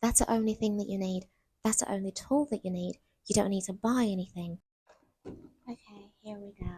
That's the only thing that you need. That's the only tool that you need. You don't need to buy anything. Okay, here we go.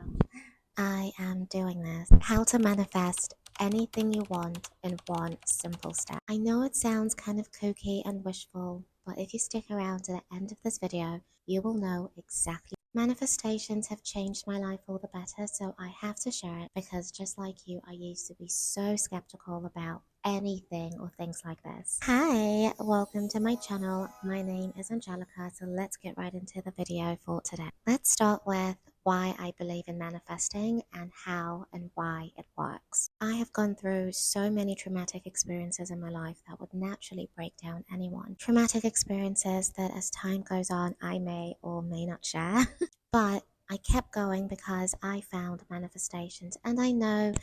I am doing this. How to manifest anything you want in one simple step. I know it sounds kind of kooky and wishful, but if you stick around to the end of this video, you will know exactly. Manifestations have changed my life for the better, so I have to share it because just like you, I used to be so skeptical about anything or things like this. Hi, welcome to my channel. My name is Angelica, so let's get right into the video for today. Let's start with why I believe in manifesting and how and why it works. I have gone through so many traumatic experiences in my life that would naturally break down anyone. Traumatic experiences that as time goes on, I may or may not share. But I kept going because I found manifestations, and I know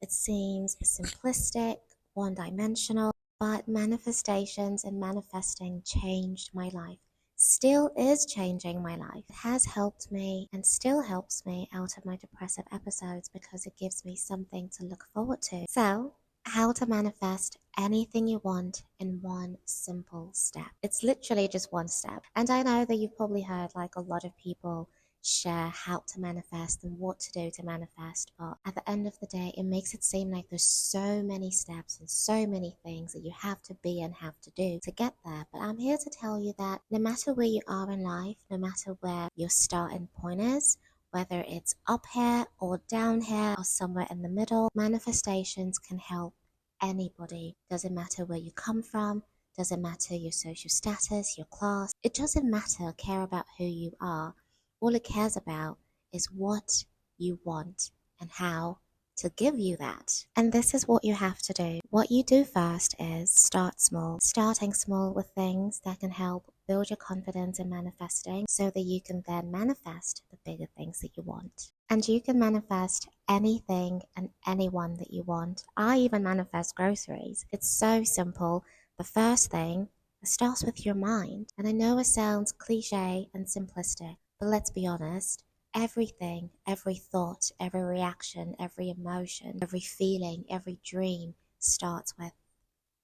it seems simplistic, one-dimensional, but manifestations and manifesting changed my life. Still is changing my life. It has helped me and still helps me out of my depressive episodes because it gives me something to look forward to. So, how to manifest anything you want in one simple step. It's literally just one step. And I know that you've probably heard like a lot of people share how to manifest and what to do to manifest, but at the end of the day it makes it seem like there's so many steps and so many things that you have to be and have to do to get there. But I'm here to tell you that no matter where you are in life, no matter where your starting point is, whether it's up here or down here or somewhere in the middle, manifestations can help anybody. Doesn't matter where you come from, doesn't matter your social status, your class, it doesn't matter. Care about who you are. All it cares about is what you want and how to give you that. And this is what you have to do. What you do first is start small. Starting small with things that can help build your confidence in manifesting so that you can then manifest the bigger things that you want. And you can manifest anything and anyone that you want. I even manifest groceries. It's so simple. The first thing, it starts with your mind. And I know it sounds cliche and simplistic, but let's be honest, everything, every thought, every reaction, every emotion, every feeling, every dream starts with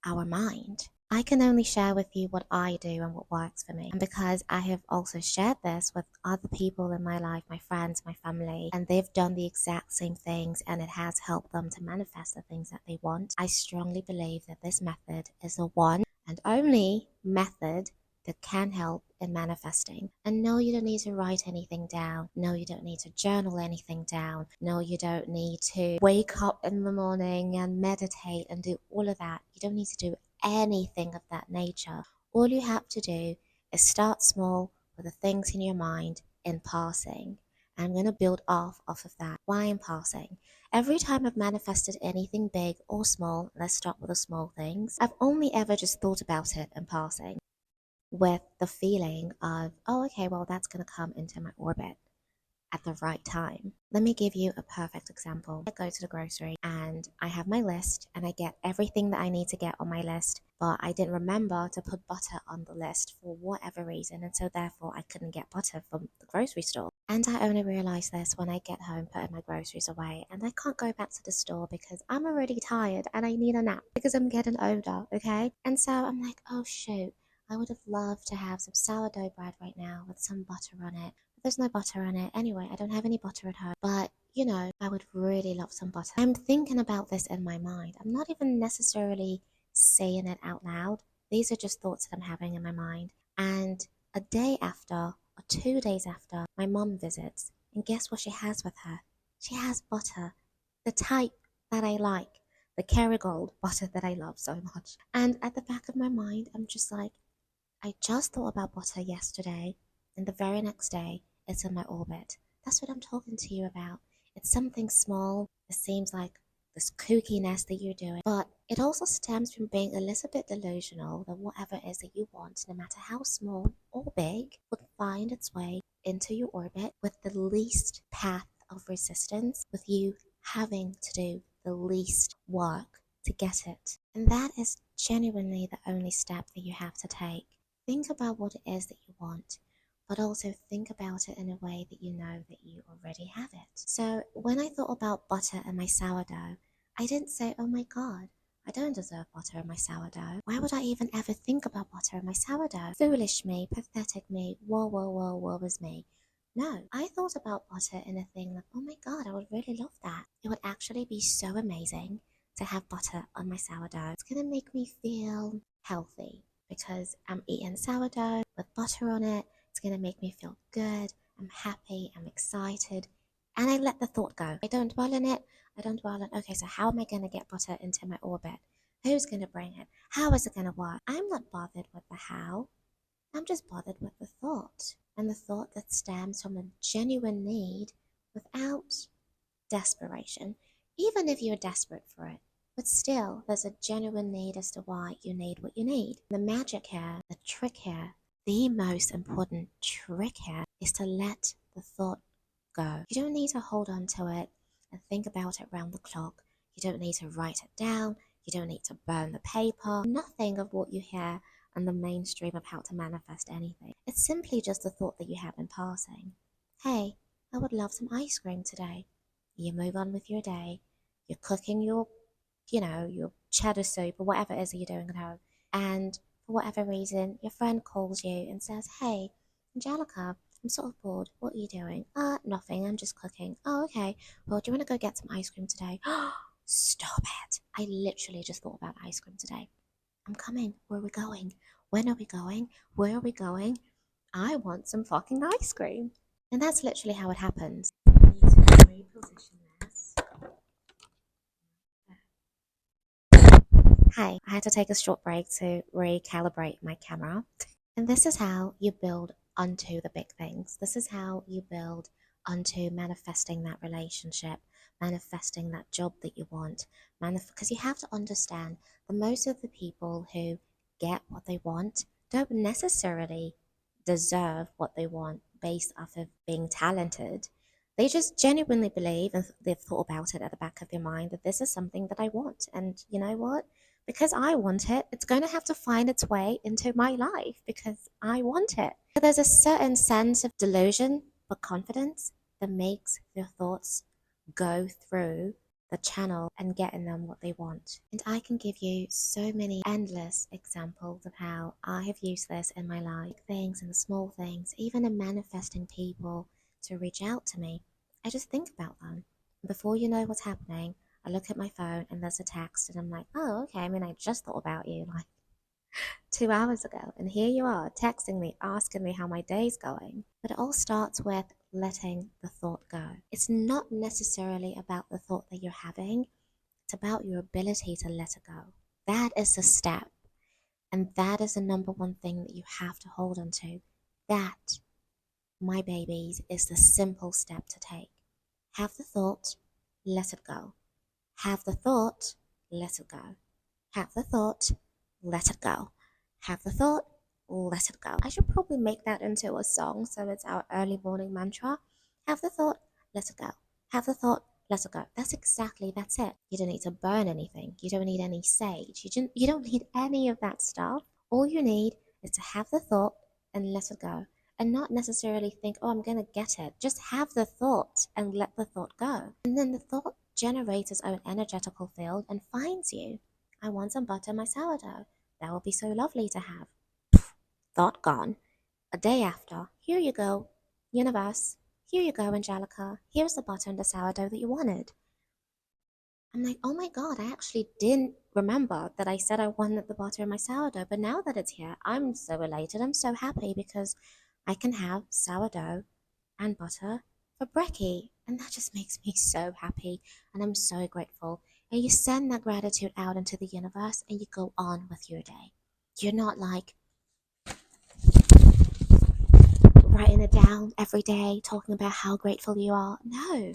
our mind. I can only share with you what I do and what works for me. And because I have also shared this with other people in my life, my friends, my family, and they've done the exact same things and it has helped them to manifest the things that they want, I strongly believe that this method is the one and only method that can help in manifesting. And no, you don't need to write anything down. No, you don't need to journal anything down. No, you don't need to wake up in the morning and meditate and do all of that. You don't need to do anything of that nature. All you have to do is start small with the things in your mind in passing. I'm going to build off of that. Why in passing? Every time I've manifested anything big or small, let's start with the small things, I've only ever just thought about it in passing with the feeling of, oh, okay, well, that's going to come into my orbit at the right time. Let me give you a perfect example. I go to the grocery and I have my list and I get everything that I need to get on my list, but I didn't remember to put butter on the list for whatever reason, and so therefore I couldn't get butter from the grocery store. And I only realize this when I get home, putting my groceries away, and I can't go back to the store because I'm already tired and I need a nap because I'm getting older, okay? And so I'm like, oh shoot, I would have loved to have some sourdough bread right now with some butter on it. There's no butter on it. Anyway, I don't have any butter at home. But, you know, I would really love some butter. I'm thinking about this in my mind. I'm not even necessarily saying it out loud. These are just thoughts that I'm having in my mind. And a day after, or 2 days after, my mom visits. And guess what she has with her? She has butter. The type that I like. The Kerrygold butter that I love so much. And at the back of my mind, I'm just like, I just thought about butter yesterday. And the very next day, it's in my orbit. That's what I'm talking to you about. It's something small. It seems like this kookiness that you're doing, but it also stems from being a little bit delusional that whatever it is that you want, no matter how small or big, would find its way into your orbit with the least path of resistance, with you having to do the least work to get it. And that is genuinely the only step that you have to take. Think about what it is that you want, but also think about it in a way that you know that you already have it. So when I thought about butter and my sourdough, I didn't say, oh my God, I don't deserve butter in my sourdough. Why would I even ever think about butter in my sourdough? Foolish me, pathetic me, woe is me. No, I thought about butter in a thing like, oh my god, I would really love that. It would actually be so amazing to have butter on my sourdough. It's gonna make me feel healthy because I'm eating sourdough with butter on it. It's gonna make me feel good. I'm happy, I'm excited, and I let the thought go. I don't dwell in it. I don't dwell on, okay, so how am I gonna get butter into my orbit? Who's gonna bring it? How is it gonna work? I'm not bothered with the how. I'm just bothered with the thought, and the thought that stems from a genuine need without desperation, even if you're desperate for it. But still, there's a genuine need as to why you need what you need. The magic here, the trick here, the most important trick here is to let the thought go. You don't need to hold on to it and think about it round the clock. You don't need to write it down. You don't need to burn the paper. Nothing of what you hear on the mainstream of how to manifest anything. It's simply just a thought that you have in passing. Hey, I would love some ice cream today. You move on with your day. You're cooking your cheddar soup or whatever it is that you're doing at home. And for whatever reason, your friend calls you and says, hey, Angelica, I'm sort of bored. What are you doing? Nothing. I'm just cooking. Oh, okay. Well, do you want to go get some ice cream today? Stop it. I literally just thought about ice cream today. I'm coming. Where are we going? When are we going? Where are we going? I want some fucking ice cream. And that's literally how it happens. I need to reposition this. Hi, I had to take a short break to recalibrate my camera. And this is how you build onto the big things. This is how you build onto manifesting that relationship, manifesting that job that you want. Because you have to understand that most of the people who get what they want don't necessarily deserve what they want based off of being talented. They just genuinely believe, and they've thought about it at the back of their mind, that this is something that I want. And you know what? Because I want it, it's going to have to find its way into my life because I want it. So there's a certain sense of delusion but confidence that makes your thoughts go through the channel and getting them what they want. And I can give you so many endless examples of how I have used this in my life, things and the small things, even in manifesting people to reach out to me. I just think about them. Before you know what's happening, I look at my phone and there's a text and I'm like, oh, okay. I mean, I just thought about you like 2 hours ago. And here you are texting me, asking me how my day's going. But it all starts with letting the thought go. It's not necessarily about the thought that you're having. It's about your ability to let it go. That is the step. And that is the number one thing that you have to hold on to. That, my babies, is the simple step to take. Have the thought, let it go. Have the thought, let it go. Have the thought, let it go. Have the thought, let it go. I should probably make that into a song so it's our early morning mantra. Have the thought, let it go. Have the thought, let it go. That's it. You don't need to burn anything. You don't need any sage. You don't need any of that stuff. All you need is to have the thought and let it go. And not necessarily think, oh, I'm going to get it. Just have the thought and let the thought go. And then the thought generates its own energetical field and finds you. I want some butter in my sourdough. That would be so lovely to have. Thought gone. A day after, here you go, universe. Here you go, Angelica. Here's the butter and the sourdough that you wanted. I'm like, oh my god, I actually didn't remember that I said I wanted the butter in my sourdough, but now that it's here, I'm so elated. I'm so happy because I can have sourdough and butter for brekkie, and that just makes me so happy, and I'm so grateful. And you send that gratitude out into the universe, and you go on with your day. You're not like writing it down every day, talking about how grateful you are. No.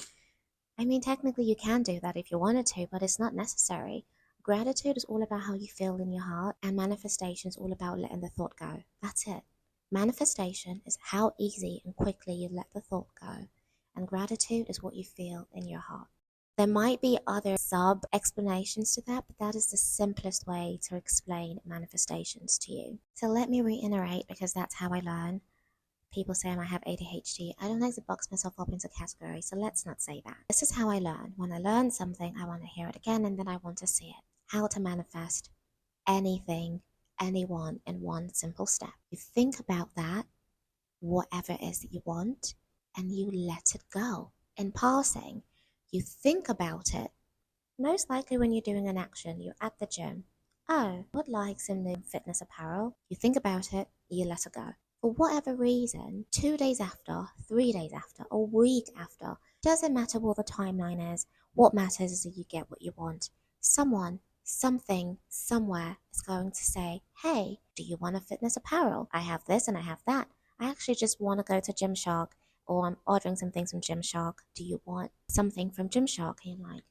I mean, technically you can do that if you wanted to, but it's not necessary. Gratitude is all about how you feel in your heart, and manifestation is all about letting the thought go. That's it. Manifestation is how easy and quickly you let the thought go, and gratitude is what you feel in your heart. There might be other sub explanations to that, but that is the simplest way to explain manifestations to you. So let me reiterate, because that's how I learn. People say I might have ADHD. I don't like to box myself up into categories, so let's not say that. This is how I learn. When I learn something, I want to hear it again, and then I want to see it. how to manifest anything, anyone in one simple step. You think about that, whatever it is that you want, and you let it go. In passing, you think about it. Most likely, when you're doing an action, you're at the gym. Oh, I would like some new fitness apparel. You think about it, you let it go. For whatever reason, 2 days after, 3 days after, a week after, doesn't matter what the timeline is. What matters is that you get what you want. Someone, something, somewhere is going to say, hey, do you want a fitness apparel? I have this and I have that. I actually just want to go to Gymshark, or I'm ordering some things from Gymshark. Do you want something from Gymshark? And you're like,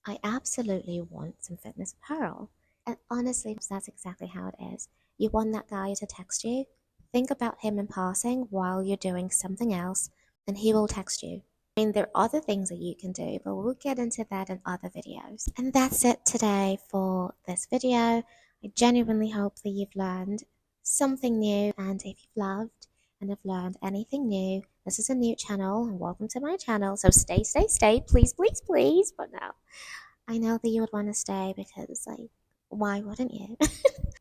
I absolutely want some fitness apparel. And honestly, that's exactly how it is. You want that guy to text you? Think about him in passing while you're doing something else, and he will text you. I mean, there are other things that you can do, but we'll get into that in other videos. And that's it today for this video. I genuinely hope that you've learned something new, and if you've loved and have learned anything new, this is a new channel, and welcome to my channel. So stay, please, please, please. But no, I know that you would want to stay because, like, why wouldn't you?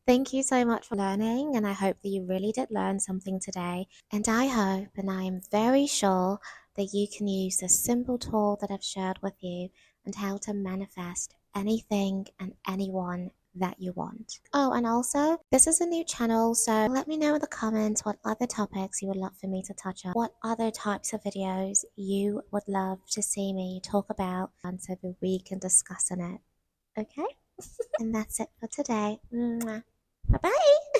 Thank you so much for learning, and I hope that you really did learn something today. And I hope, and I am very sure, that you can use this simple tool that I've shared with you and how to manifest anything and anyone that you want. Oh, and also, this is a new channel, so let me know in the comments what other topics you would love for me to touch on, what other types of videos you would love to see me talk about, and so that we can discuss on it. Okay? And that's it for today. Bye bye.